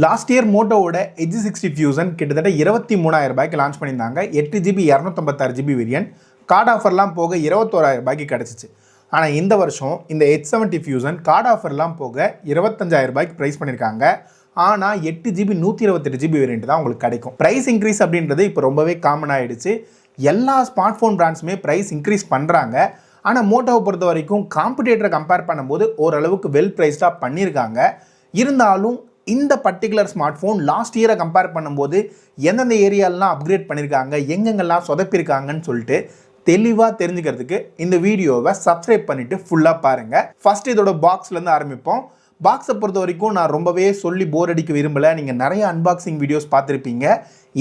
Last year மோட்டோவோட edge 60 fusion கிட்டத்தட்ட 23,000 ரூபாய்க்கு launch பண்ணியிருந்தாங்க. 8GB 256GB வேரியன்ட் கார்டு ஆஃபர்லாம் போக 21,000 ரூபாய்க்கு கிடச்சிச்சு. ஆனால் இந்த வருஷம் இந்த H70 ஃபியூசன் கார்டு ஆஃபர்லாம் போக 25,000 ரூபாய்க்கு ப்ரைஸ் பண்ணியிருக்காங்க. ஆனால் 8GB 128GB வேரியன்ட் தான் உங்களுக்கு கிடைக்கும். ப்ரைஸ் இன்க்ரீஸ் அப்படின்றது இப்போ ரொம்பவே காமன் ஆகிடுச்சு. எல்லா ஸ்மார்ட் ஃபோன் பிராண்ட்ஸுமே ப்ரைஸ் இன்க்ரீஸ் பண்ணுறாங்க. ஆனால் மோட்டோவை பொறுத்த வரைக்கும் காம்படிட்டரை கம்பேர் பண்ணும்போது ஓரளவுக்கு வெல் ப்ரைஸ்டாக பண்ணியிருக்காங்க. இருந்தாலும் இந்த பர்டிகுலர் ஸ்மார்ட் ஃபோன் லாஸ்ட் இயரை கம்பேர் பண்ணும்போது எந்தெந்த ஏரியாலாம் அப்கிரேட் பண்ணியிருக்காங்க, எங்கெங்கெல்லாம் சொதப்பிருக்காங்கன்னு சொல்லிட்டு தெளிவாக தெரிஞ்சுக்கிறதுக்கு இந்த வீடியோவை சப்ஸ்கிரைப் பண்ணிவிட்டு ஃபுல்லாக பாருங்கள். ஃபஸ்ட் இதோட பாக்ஸ்லேருந்து ஆரம்பிப்போம். பாக்ஸை பொறுத்த வரைக்கும் நான் ரொம்பவே சொல்லி போர் அடிக்க விரும்பலை. நீங்கள் நிறைய அன்பாக்சிங் வீடியோஸ் பார்த்துருப்பீங்க.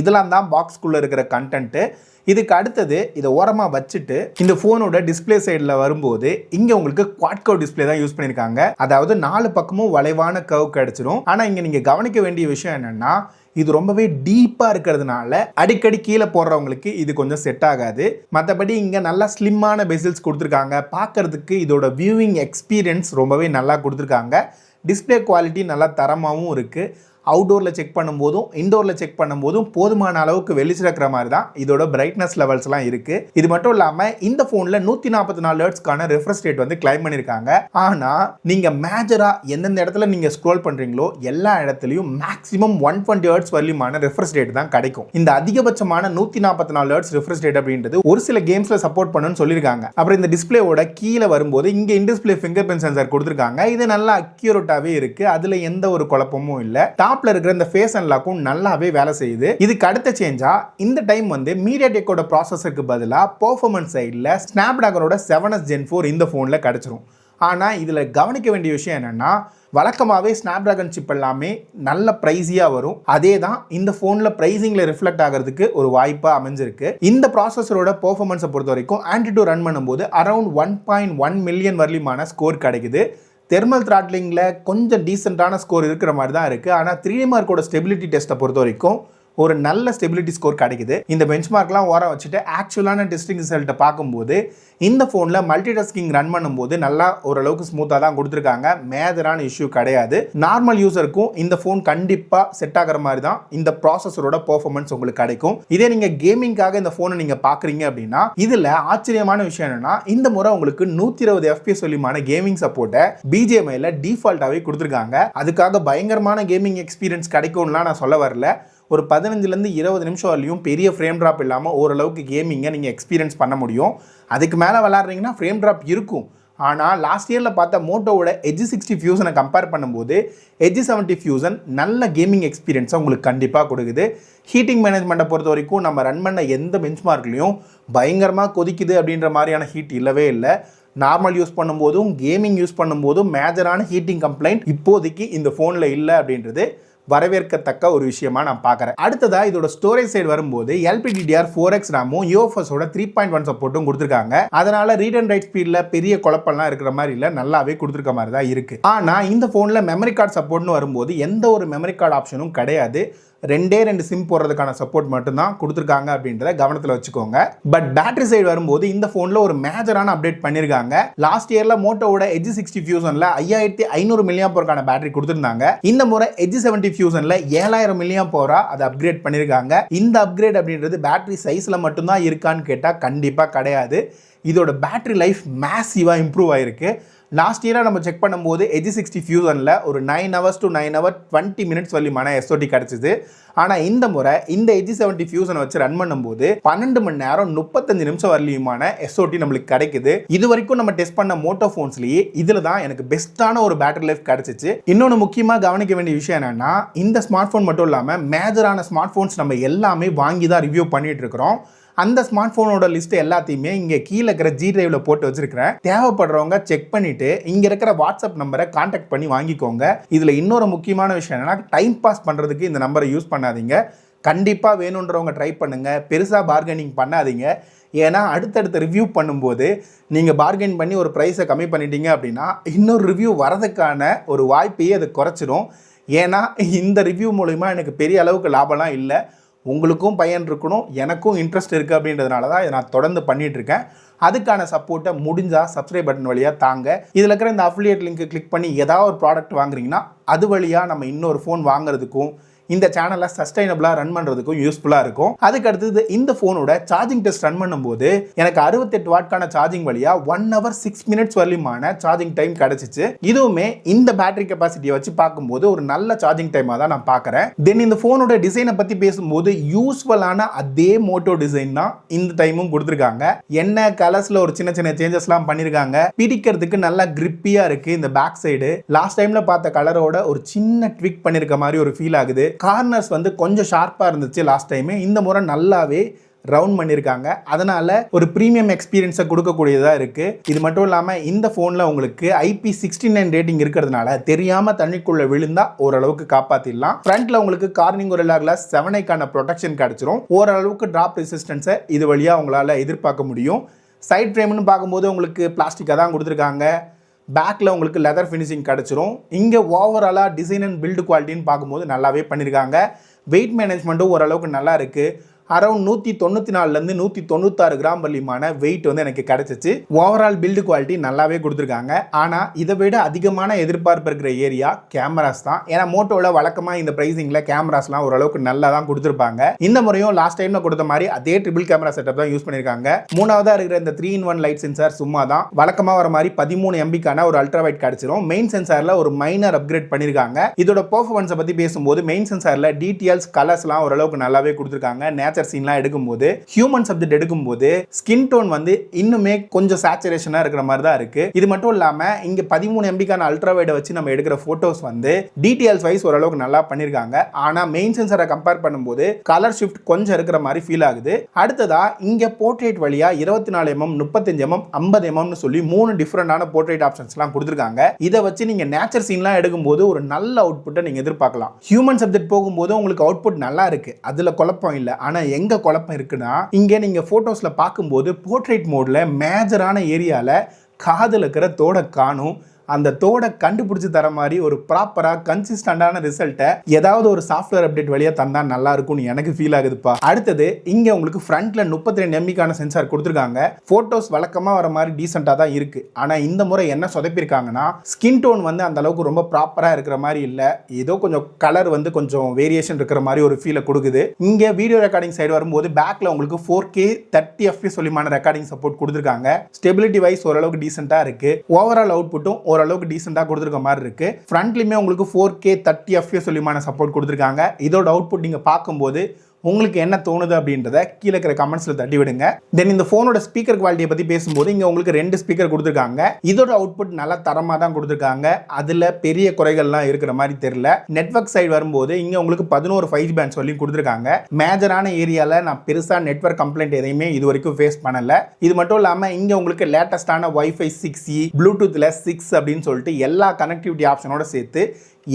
இதெல்லாம் தான் பாக்ஸ்குள்ளே இருக்கிற கண்டென்ட்டு. இதுக்கு அடுத்தது இதை ஓரமாக வச்சுட்டு இந்த ஃபோனோட டிஸ்பிளே சைடில் வரும்போது இங்கே உங்களுக்கு குவாட் கர்வ் டிஸ்பிளே தான் யூஸ் பண்ணியிருக்காங்க. அதாவது 4 பக்கமும் வளைவான கர்வ் கிடச்சிரும். ஆனால் இங்கே நீங்கள் கவனிக்க வேண்டிய விஷயம் என்னென்னா, இது ரொம்பவே டீப்பாக இருக்கிறதுனால அடிக்கடி கீழே போடுறவங்களுக்கு இது கொஞ்சம் செட் ஆகாது. மற்றபடி இங்கே நல்லா ஸ்லிம்மான பெசில்ஸ் கொடுத்துருக்காங்க. பார்க்கறதுக்கு இதோட வியூவிங் எக்ஸ்பீரியன்ஸ் ரொம்பவே நல்லா கொடுத்துருக்காங்க. டிஸ்பிளே குவாலிட்டி நல்லா தரமாகவும் இருக்குது. அவுட்டோரில் செக் பண்ணும்போதும் இன்டோரில் செக் பண்ணும்போதும் போதுமான அளவுக்கு வெளிச்சிருக்கிற மாதிரி தான் இதோட பிரைட்னஸ் லெவல்ஸ்லாம் இருக்குது. இது மட்டும் இல்லாமல் இந்த ஃபோனில் 144 ஹெர்ட்ஸ்க்கான ரெஃப்ரெஷ் ரேட் வந்து கிளைம் பண்ணியிருக்காங்க. ஆனால் நீங்கள் மேஜராக எந்தெந்த இடத்துல நீங்கள் ஸ்க்ரோல் பண்ணுறீங்களோ எல்லா இடத்துலையும் மேக்ஸிமம் 120 ஹெர்ட்ஸ் வரலுமான ரெஃப்ரெஷ் ரேட் தான் கிடைக்கும். இந்த அதிகபட்சமான 144 ஹெர்ட்ஸ் ரெஃப்ரெஷ் ரேட் அப்படின்றது ஒரு சில கேம்ஸில் சப்போர்ட் பண்ணுன்னு சொல்லியிருக்காங்க. அப்புறம் இந்த டிஸ்பிளேவோட கீழே வரும்போது இங்கே இன்டிஸ்பிளே ஃபிங்கர் பிரிண்ட் சென்சார் கொடுத்துருக்காங்க. இது நல்லா அக்யூரேட்டாகவே இருக்குது. அதில் எந்த ஒரு குழப்பமும் இல்லை. டாப்ல இருக்கிற இந்த ஃபேஸ் அன்லாக்கும் நல்லாவே வேலை செய்யுது. இதுக்கு அடுத்த சேஞ்சா இந்த டைம் வந்து மீடியாடெக்கோட ப்ராசஸருக்கு பதிலாக பெர்ஃபார்மன்ஸ் சைடில் ஸ்னாப்டிராகனோட 7S Gen 4 இந்த ஃபோனில் கிடைச்சிரும். ஆனால் இதில் கவனிக்க வேண்டிய விஷயம் என்னென்னா, வழக்கமாகவே ஸ்னாப்டிராகன் சிப் எல்லாமே நல்ல ப்ரைஸியாக வரும். அதே தான் இந்த ஃபோனில் ப்ரைஸிங்கில் ரிஃப்ளெக்ட் ஆகிறதுக்கு ஒரு வாய்ப்பாக அமைஞ்சிருக்கு. இந்த ப்ராசஸரோட பெர்ஃபார்மன்ஸை பொறுத்த வரைக்கும் ஆண்ட்ராய்டு ரன் பண்ணும்போது அரௌண்ட் 1.1 மில்லியன் வரலுமான ஸ்கோர் கிடைக்குது. தெர்மல் த்ராட்லிங்கில் கொஞ்சம் டீசெண்டான ஸ்கோர் இருக்கிற மாதிரி தான் இருக்குது. ஆனால் 3D மார்க்கோட ஸ்டெபிலிட்டி டெஸ்ட்டை பொறுத்த வரைக்கும் ஒரு நல்ல ஸ்டெபிலிட்டி ஸ்கோர் கிடைக்குது. இந்த பெஞ்ச் மார்க்லாம் ஓரம் வச்சுட்டு ஆக்சுவலான டெஸ்டிங் ரிசல்ட்டை பார்க்கும்போது இந்த ஃபோனில் மல்டி டாஸ்கிங் ரன் பண்ணும்போது நல்லா ஓரளவுக்கு ஸ்மூத்தாக தான் கொடுத்துருக்காங்க. மேஜரான இஷ்யூ கிடையாது. நார்மல் யூசருக்கும் இந்த ஃபோன் கண்டிப்பாக செட் ஆகிற மாதிரி தான் இந்த ப்ராசஸரோட பெர்ஃபார்மன்ஸ் உங்களுக்கு கிடைக்கும். இதே நீங்கள் கேமிங்காக இந்த ஃபோனை நீங்கள் பார்க்குறீங்க அப்படின்னா இதில் ஆச்சரியமான விஷயம் என்னென்னா, இந்த முறை உங்களுக்கு 120 FPS வரலுமான கேமிங் சப்போர்ட்டை BGMIல டிஃபால்ட்டாகவே கொடுத்துருக்காங்க. அதுக்காக பயங்கரமான கேமிங் எக்ஸ்பீரியன்ஸ் கிடைக்கும்லாம் நான் சொல்ல வரல. ஒரு 15லேருந்து 20 நிமிஷம் வரலையும் பெரிய ஃப்ரேம் ட்ராப் இல்லாமல் ஓரளவுக்கு கேமிங்கை நீங்கள் எக்ஸ்பீரியன்ஸ் பண்ண முடியும். அதுக்கு மேலே விளாட்றீங்கன்னா ஃப்ரேம் ட்ராப் இருக்கும். ஆனால் லாஸ்ட் இயரில் பார்த்த மோட்டோவோட எட்ஜ் 60 ஃபியூசனை கம்பேர் பண்ணும்போது எட்ஜ் 70 ஃபியூசன் நல்ல கேமிங் எக்ஸ்பீரியன்ஸை உங்களுக்கு கண்டிப்பாக கொடுக்குது. ஹீட்டிங் மேனேஜ்மெண்ட்டை பொறுத்த வரைக்கும் நம்ம ரன் பண்ண எந்த பெஞ்ச் மார்க்லையும் பயங்கரமாக கொதிக்குது அப்படின்ற மாதிரியான ஹீட் இல்லவே இல்லை. நார்மல் யூஸ் பண்ணும்போதும் கேமிங் யூஸ் பண்ணும்போதும் மேஜரான ஹீட்டிங் கம்ப்ளைண்ட் இப்போதைக்கு இந்த ஃபோனில் இல்லை அப்படின்றது வரவேற்கத்தக்க ஒரு விஷயமா நான் பார்க்குறேன். அடுத்ததாக இதோட ஸ்டோரேஜ் சைடு வரும்போது LPDDR4X ரேமும் UFSோட 3.1 சப்போர்ட்டும் கொடுத்துருக்காங்க. அதனால ரீட் அண்ட் ரைட் ஸ்பீடில் பெரிய குழப்பம்லாம் இருக்கிற மாதிரி இல்லை, நல்லாவே கொடுத்துருக்க மாதிரி தான் இருக்குது. ஆனால் இந்த ஃபோனில் மெமரி கார்டு சப்போர்ட்னு வரும்போது எந்த ஒரு மெமரி கார்டு ஆப்ஷனும் கிடையாது. 2 சிம் போடுறதுக்கான சப்போர்ட் மட்டும்தான் கொடுத்துருக்காங்க அப்படின்றத கவனத்தில் வச்சுக்கோங்க. பட் பேட்டரி சைடு வரும்போது இந்த ஃபோனில் ஒரு மேஜரான அப்டேட் பண்ணியிருக்காங்க. லாஸ்ட் இயரில் மோட்டோவோட எட்ஜ் 60 ஃபியூசனில் 5500 mAh பேட்டரி கொடுத்துருந்தாங்க. இந்த முறை எட்ஜ் 70 ஃபியூசனில் 7000 mAh அதை அப்கிரேட் பண்ணியிருக்காங்க. இந்த அப்கிரேட் அப்படின்றது பேட்டரி சைஸில் மட்டும்தான் இருக்கான்னு கேட்டால் கண்டிப்பாக கிடையாது. இதோட பேட்டரி லைஃப் மேசிவாக இம்ப்ரூவ் ஆகிருக்கு. லாஸ்ட் இயராக நம்ம செக் பண்ணும்போது எட்ஜ் 60 ஃபியூசனில் ஒரு 9 hours to 9 hours 20 minutes வரலுமான SOT கிடச்சிது. ஆனால் இந்த முறை இந்த எட்ஜ் 70 ஃபியூசனை வச்சு ரன் பண்ணும்போது 12 மணி நேரம் 35 நிமிஷம் வரலுமான SOT நம்மளுக்கு கிடைக்குது. இது வரைக்கும் நம்ம டெஸ்ட் பண்ண மோட்டோ ஃபோன்ஸ்லேயே இதில் தான் எனக்கு பெஸ்ட்டான ஒரு பேட்டரி லைஃப் கிடச்சிச்சு. இன்னொன்று முக்கியமாக கவனிக்க வேண்டிய விஷயம் என்னென்னா, இந்த ஸ்மார்ட் ஃபோன் மட்டும் இல்லாமல் மேஜரான ஸ்மார்ட் ஃபோன்ஸ் நம்ம எல்லாமே வாங்கி தான் ரிவ்யூ பண்ணிட்டு இருக்கிறோம். அந்த ஸ்மார்ட் ஃபோனோட லிஸ்ட் எல்லாத்தையுமே இங்கே கீழே இருக்கிற G டிரைவ்ல போட்டு வச்சிருக்கிறேன். தேவைப்படுறவங்க செக் பண்ணிட்டு இங்கே இருக்கிற வாட்ஸ்அப் நம்பரை கான்டாக்ட் பண்ணி வாங்கிக்கோங்க. இதில் இன்னொரு முக்கியமான விஷயம் என்னன்னா, டைம் பாஸ் பண்ணுறதுக்கு இந்த நம்பரை யூஸ் பண்ணாதீங்க. கண்டிப்பாக வேணுன்றவங்க ட்ரை பண்ணுங்க. பெருசாக பார்கெனிங் பண்ணாதீங்க. ஏன்னா அடுத்தடுத்த ரிவ்யூ பண்ணும்போது நீங்கள் பார்கெயின் பண்ணி ஒரு ப்ரைஸை கம்மி பண்ணிட்டீங்க அப்படின்னா இன்னொரு ரிவ்யூ வரதுக்கான ஒரு வாய்ப்பையே அது குறைச்சிடும். ஏன்னா இந்த ரிவ்யூ மூலிமா எனக்கு பெரிய அளவுக்கு லாபம்லாம் இல்லை. உங்களுக்கும் பயன் இருக்கணும், எனக்கும் இன்ட்ரெஸ்ட் இருக்குது அப்படின்றதுனால தான் இதை நான் தொடர்ந்து பண்ணிகிட்ருக்கேன். அதுக்கான சப்போர்ட்டை முடிஞ்சால் சப்ஸ்கிரைப் பட்டன் வழியாக தாங்க. இதில் இருக்கிற இந்த அஃபிலியேட் லிங்க்கை கிளிக் பண்ணி ஏதாவது ஒரு ப்ராடக்ட் வாங்குறீங்கன்னா அது வழியாக நம்ம இன்னொரு ஃபோன் வாங்குறதுக்கும் இந்த சேனலை சஸ்டைனபிளாக ரன் பண்ணுறதுக்கும் யூஸ்ஃபுல்லாக இருக்கும். அதுக்கு அடுத்தது இந்த ஃபோனோட சார்ஜிங் டெஸ்ட் ரன் பண்ணும்போது எனக்கு 68 வாட்கான சார்ஜிங் வழியாக 1 hour 6 minutes வரலியுமான சார்ஜிங் டைம் கிடச்சிச்சு. இதுவுமே இந்த பேட்டரி கெப்பாசிட்டியை வச்சு பார்க்கும்போது ஒரு நல்ல சார்ஜிங் டைமாக தான் நான் பார்க்குறேன். தென் இந்த ஃபோனோட டிசைனை பற்றி பேசும்போது யூஸ்ஃபுல்லான அதே மோட்டோ டிசைன் தான் இந்த டைமும் கொடுத்துருக்காங்க. என்ன கலர்ஸில் ஒரு சின்ன சின்ன சேஞ்சஸ்லாம் பண்ணியிருக்காங்க. பிடிக்கிறதுக்கு நல்லா கிரிப்பியாக இருக்குது. இந்த பேக் சைடு லாஸ்ட் டைமில் பார்த்த கலரோட ஒரு சின்ன ட்விக் பண்ணியிருக்க மாதிரி ஒரு ஃபீல் ஆகுது. கார்னர்ஸ் வந்து கொஞ்சம் ஷார்ப்பாக இருந்துச்சு லாஸ்ட் டைம், இந்த முறை நல்லாவே ரவுண்ட் பண்ணியிருக்காங்க. அதனால ஒரு ப்ரீமியம் எக்ஸ்பீரியன்ஸை கொடுக்கக்கூடியதாக இருக்குது. இது மட்டும் இல்லாமல் இந்த ஃபோனில் உங்களுக்கு IP69 ரேட்டிங் இருக்கிறதுனால தெரியாமல் தண்ணிக்குள்ளே விழுந்தா ஓரளவுக்கு காப்பாற்றிடலாம். ஃப்ரண்ட்டில் உங்களுக்கு கார்னிங் கொரில்லா கிளாஸ் 7க்கான ப்ரொடெக்ஷன் கிடச்சிரும். ஓரளவுக்கு ட்ராப் ரெசிஸ்டன்ஸை இது வழியாக உங்களால் எதிர்பார்க்க முடியும். சைட் ஃப்ரேம்னு பார்க்கும்போது உங்களுக்கு பிளாஸ்டிக்காக தான் கொடுத்துருக்காங்க. பேக்கில் உங்களுக்கு லெதர் ஃபினிஷிங் கிடச்சிரும். இங்கே ஓவராலாக டிசைன் அண்ட் பில்டு குவாலிட்டின்னு பார்க்கும்போது நல்லாவே பண்ணியிருக்காங்க. வெயிட் மேனேஜ்மெண்ட்டும் ஓரளவுக்கு நல்லா இருக்குது. அரௌண்ட் 194லேருந்து 196 கிராம் வரலியுமான வெயிட் வந்து எனக்கு கிடைச்சிச்சு. ஓவரால் பில்டு குவாலிட்டி நல்லாவே கொடுத்துருக்காங்க. ஆனால் இதை விட அதிகமான எதிர்பார்ப்பு இருக்கிற ஏரியா கேமராஸ் தான். ஏன்னா மோட்டோவில் வழக்கமாக இந்த ப்ரைஸிங்கில் கேமராஸ்லாம் ஓரளவுக்கு நல்லா தான் கொடுத்துருப்பாங்க. இந்த முறையும் லாஸ்ட் டைமில் கொடுத்த மாதிரி அதே ட்ரிபிள் கேமரா செட்டப் தான் யூஸ் பண்ணியிருக்காங்க. மூணாவதாக இருக்கிற இந்த 3-in-1 லைட் சென்சார் சும்மா தான். வழக்கமாக வர மாதிரி 13 MBக்கான ஒரு அல்ட்ரா வைட் கிடைச்சிரும். மெயின் சென்சாரில் ஒரு மைனர் அப்கிரேட் பண்ணியிருக்காங்க. இதோட பெர்ஃபார்மன்ஸை பற்றி பேசும்போது மெயின் சென்சாரில் டீட்டெயில்ஸ் கலர்ஸ்லாம் ஓரளவுக்கு நல்லாவே கொடுத்துருக்காங்க. நேச்சர் சீன்லாம் எடுக்கும்போது ஹியூமன் சப்ஜெக்ட் எடுக்கும்போது ஸ்கின் டோன் வந்து இன்னுமே கொஞ்சம் சேச்சுரேஷனாக இருக்கிற மாதிரி தான் இருக்கு. இது மட்டும் இல்லாமல் இங்கே 13 MBக்கான அல்ட்ரா வைடை வச்சு நம்ம எடுக்கிற போட்டோஸ் வந்து டீடைல்ஸ் வைஸ் ஓரளவுக்கு நல்லா பண்ணியிருக்காங்க. ஆனால் மெயின் சென்சரை கம்பேர் பண்ணும்போது கலர் ஷிஃப்ட் கொஞ்சம் இருக்கிற மாதிரி ஃபீல் ஆகுது. அடுத்ததா இங்கே போர்ட்ரேட் வழியா 24mm 35mm 50mm சொல்லி 3 டிஃப்ரெண்டான போர்ட்ரேட் ஆப்ஷன்ஸ்லாம் கொடுத்துருக்காங்க. இதை வச்சு நீங்க நேச்சர் சீன்லாம் எடுக்கும்போது ஒரு நல்ல அவுட்புட்டை நீங்க எதிர்பார்க்கலாம். ஹியூமன் சப்ஜெக்ட் போகும்போது உங்களுக்கு அவுட்புட் நல்லா இருக்கு, அதுல குழப்பம் இல்லை. ஆனால் எங்க குழப்பம் இருக்குன்னா இங்க நீங்க போட்டோஸ்ல பார்க்கும்போது போர்ட்ரேட் மோட்ல மேஜரான ஏரியால காதுல இருக்கிற தோட காணும். அந்த தோட கண்டுபிடிச்சு தர மாதிரி ஒரு ப்ராப்பரா கன்சிஸ்டன்டான ரிசல்ட்டை ஏதாவது ஒரு சாஃப்ட்வேர் அப்டேட் வழியா தந்தா நல்லா இருக்கும்னு எனக்கு ஃபீல் ஆகுதுப்பா. அடுத்தது இங்க உங்களுக்கு ஃப்ரண்ட்ல 32 MBக்கான சென்சார் கொடுத்துருக்காங்க. போட்டோஸ் வழக்கமா வர மாதிரி டீசெண்டா தான் இருக்கு. ஆனா இந்த முறை என்ன சொதப்பிருக்காங்கன்னா ஸ்கின் டோன் வந்து அந்த அளவுக்கு ரொம்ப ப்ராப்பரா இருக்கிற மாதிரி இல்ல. ஏதோ கொஞ்சம் கலர் வந்து கொஞ்சம் வேரியேஷன் இருக்கிற மாதிரி ஒரு ஃபீலை கொடுக்குது. இங்க வீடியோ ரெக்கார்டிங் சைடு வரும்போது பேக்ல உங்களுக்கு 4K 30 FPS சொல்லிமான ரெக்கார்டிங் சப்போர்ட் கொடுத்துருக்காங்க. ஸ்டெபிலிட்டி வைஸ் ஓரளவுக்கு டீசெண்டா இருக்கு. ஓவரால் அவுட்புட்டும் ஓரளவுக்கு டீசெண்டா கொடுத்துருக்க மாதிரி இருக்கு. ஃப்ரண்ட்லயுமே உங்களுக்கு 4K 30 FPS சொல்லிமான சப்போர்ட் கொடுத்துருக்காங்க. இதோட அவுட்புட் நீங்க பார்க்கும்போது உங்களுக்கு என்ன தோணுது அப்படின்றத கீழே இருக்கிற கமெண்ட்ஸ்ல தட்டி விடுங்க. தென் இந்த போனோட ஸ்பீக்கர் குவாலிட்டியை பத்தி பேசும்போது இங்க உங்களுக்கு 2 ஸ்பீக்கர் கொடுத்துருக்காங்க. இதோட அவுட்புட் நல்லா தரமா தான் கொடுத்துருக்காங்க. அதுல பெரிய குறைகள்லாம் இருக்கிற மாதிரி தெரியல. நெட்வொர்க் சைடு வரும்போது இங்க உங்களுக்கு 11 5G பேண்ட் சொல்லி கொடுத்துருக்காங்க. மேஜரான ஏரியால நான் பெருசா நெட்வொர்க் கம்ப்ளைண்ட் எதையுமே இது வரைக்கும் ஃபேஸ் பண்ணல. இது மட்டும் இல்லாம இங்க உங்களுக்கு லேட்டஸ்டான Wi-Fi 6E ப்ளூடூத்ல 6 அப்படின்னு சொல்லிட்டு எல்லா கனெக்டிவிட்டி ஆப்ஷனோட சேர்த்து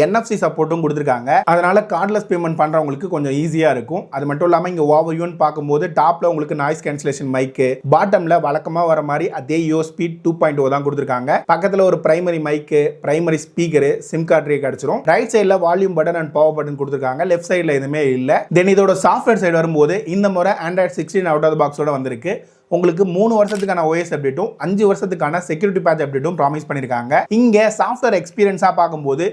NFC சப்போர்ட்டும் கொடுத்துருக்காங்க. அதனால கார்ட்லெஸ் பேமெண்ட் பண்றவங்களுக்கு கொஞ்சம் ஈஸியா இருக்கும். அது மட்டும் இல்லாம இங்க ஓவர்வியூன்னு பார்க்கும்போது டாப்ல உங்களுக்கு நாய்ஸ் கேன்சலேஷன் மைக்கு, பாட்டம்ல வழக்கமா வர மாதிரி அதே USB 2.0 தான் கொடுத்துருக்காங்க. பக்கத்துல ஒரு பிரைமரி மைக்கு, பிரைமரி ஸ்பீக்கர், சிம் கார்டு கிடைச்சிரும். ரைட் சைடுல volume button and power button கொடுத்துருக்காங்க. லெஃப்ட் சைடுல எதுவுமே இல்ல. தென் இதோட சாஃப்ட்வேர் சைடு வரும்போது இந்த முறை Android 16 அவுட் ஆஃப் தி பாக்ஸோட வந்திருக்கு. உங்களுக்கு 3 வருஷத்துக்கான OS அப்டேட்டும் 5 வருஷத்துக்கான செக்யூரிட்டி பேட்ச் அப்டேட்டும் ப்ராமிஸ் பண்ணிருக்காங்க. இங்க சாஃப்ட்வேர் எக்ஸ்பீரியன்ஸா பார்க்கும்போது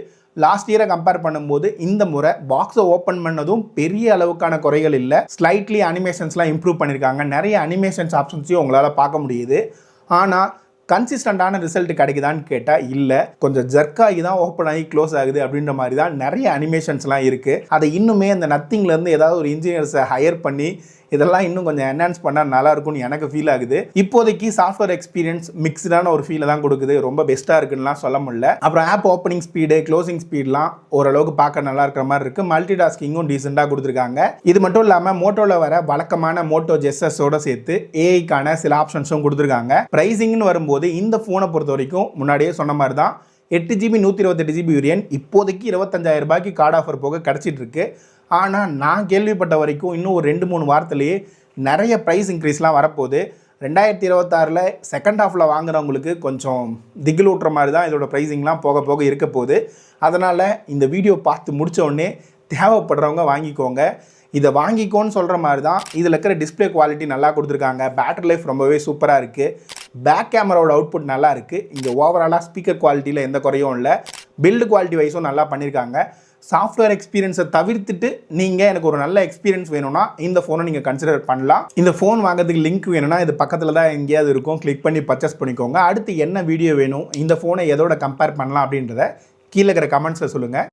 லாஸ்ட் இயரை கம்பேர் பண்ணும்போது இந்த முறை பாக்ஸை ஓப்பன் பண்ணதும் பெரிய அளவுக்கான குறைகள் இல்லை. ஸ்லைட்லி அனிமேஷன்ஸ்லாம் இம்ப்ரூவ் பண்ணியிருக்காங்க. நிறைய அனிமேஷன்ஸ் ஆப்ஷன்ஸையும் உங்களால் பார்க்க முடியுது. ஆனால் கன்சிஸ்டண்டான ரிசல்ட் கிடைக்குதான்னு கேட்டால் இல்லை. கொஞ்சம் ஜர்க்காகி தான் ஓப்பன் ஆகி க்ளோஸ் ஆகுது அப்படின்ற மாதிரி தான் நிறைய அனிமேஷன்ஸ்லாம் இருக்குது. அதை இன்னுமே அந்த நத்திங்லேருந்து ஏதாவது ஒரு இன்ஜினியர்ஸை ஹையர் பண்ணி இதெல்லாம் இன்னும் கொஞ்சம் என்ஹான்ஸ் பண்ணால் நல்லா இருக்கும்னு எனக்கு ஃபீல் ஆகுது. இப்போதைக்கு சாஃப்ட்வேர் எக்ஸ்பீரியன்ஸ் மிக்ஸ்டான ஒரு ஃபீலை தான் கொடுக்குது. ரொம்ப பெஸ்ட்டாக இருக்குன்னுலாம் சொல்ல முடியல. அப்புறம் ஆப் ஓப்பனிங் ஸ்பீடு, க்ளோசிங் ஸ்பீட்லாம் ஓரளவுக்கு பார்க்க நல்லா இருக்கிற மாதிரி இருக்கு. மல்டி டாஸ்கிங்கும் டீசெண்டாக கொடுத்துருக்காங்க. இது மட்டும் இல்லாமல் மோட்டோவில் வர வழக்கமான மோட்டோ ஜெஸ்ஸஸோட சேர்த்து ஏஐக்கான சில ஆப்ஷன்ஸும் கொடுத்துருக்காங்க. ப்ரைஸிங்னு வரும்போது இந்த ஃபோனை பொறுத்த வரைக்கும் முன்னாடியே சொன்ன மாதிரி தான் 8GB 128GB வேரியன்ட் இப்போதைக்கு 25,000 ரூபாய்க்கு கார்டு ஆஃபர் போக கிடச்சிட்டு இருக்கு. ஆனால் நான் கேள்விப்பட்ட வரைக்கும் இன்னும் ஒரு 2-3 வாரத்திலேயே நிறைய ப்ரைஸ் இன்க்ரீஸ்லாம் வரப்போகுது. 2026 செகண்ட் ஹாஃபில் வாங்குறவங்களுக்கு கொஞ்சம் திகில் ஊட்டுற மாதிரி தான் இதோட ப்ரைஸிங்லாம் போக போக இருக்க போகுது. அதனால் இந்த வீடியோ பார்த்து முடித்த உடனே தேவைப்படுறவங்க வாங்கிக்கோங்க. இதை வாங்கிக்கோன்னு சொல்கிற மாதிரி தான் இதில் இருக்கிற டிஸ்பிளே குவாலிட்டி நல்லா கொடுத்துருக்காங்க. பேட்டரி லைஃப் ரொம்பவே சூப்பராக இருக்குது. பேக் கேமராவோட அவுட்புட் நல்லா இருக்குது. இங்கே ஓவராலாக ஸ்பீக்கர் குவாலிட்டியில் எந்த குறையும் இல்லை. பில்டு குவாலிட்டி வைஸும் நல்லா பண்ணியிருக்காங்க. சாஃப்ட்வேர் எக்ஸ்பீரியன்ஸை தவிர்த்துட்டு நீங்கள் எனக்கு ஒரு நல்ல எக்ஸ்பீரியன்ஸ் வேணும்னா இந்த ஃபோனை நீங்கள் கன்சிடர் பண்ணலாம். இந்த ஃபோன் வாங்குறதுக்கு லிங்க் வேணும்னா இது பக்கத்தில் தான் எங்கேயாவது இருக்கும், கிளிக் பண்ணி பர்ச்சேஸ் பண்ணிக்கோங்க. அடுத்து என்ன வீடியோ வேணும், இந்த ஃபோனை எதோட கம்பேர் பண்ணலாம் அப்படின்றத கீழே இருக்கிற கமெண்ட்ஸில் சொல்லுங்கள்.